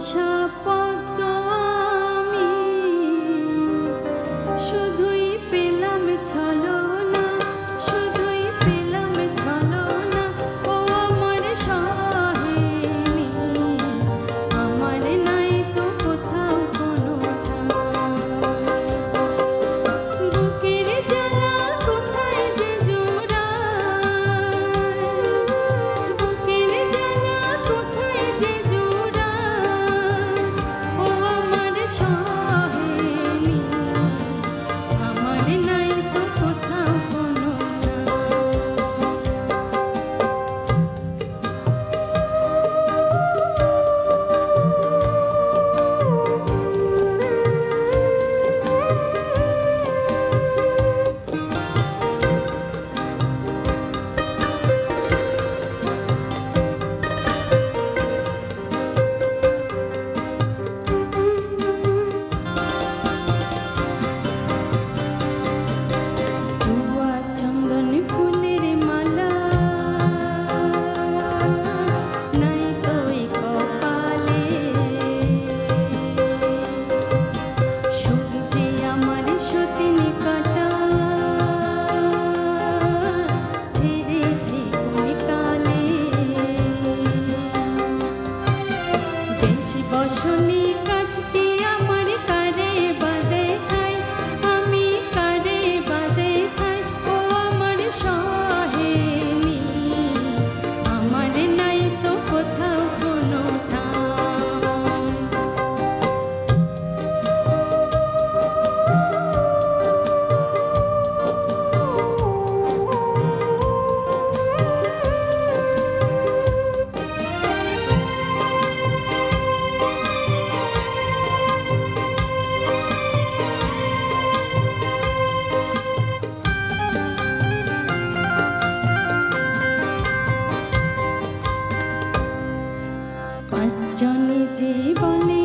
ভাষা পদ্ম আমি শুধুই পেলাম ছলনা, শুধুই পেলাম ছলনা। ও আমার সহেলি, আমার নাই তো কোথাও কোনো বুকের জ্বালা কোথায় যে জোড়ায়, বুকের জ্বালা কোথায় যে জোড়ায়। ও আমার সহেলি, আমার নাই তো কোথাও কোনো ধোয়া চন্দন ফুলের মালা নাই তো এই কপালে। সখীতে আমার সতিনী কাটা ছেড়েছে কোন কালে। বেশি বসনে কাজটি আমার কারে বাদে খাই, আমি কারে বাদে খাই। ও আমার সহেলি, আমার নাই তো কোথাও কোনো ঠাঁই। পাঁচজনে যে বলে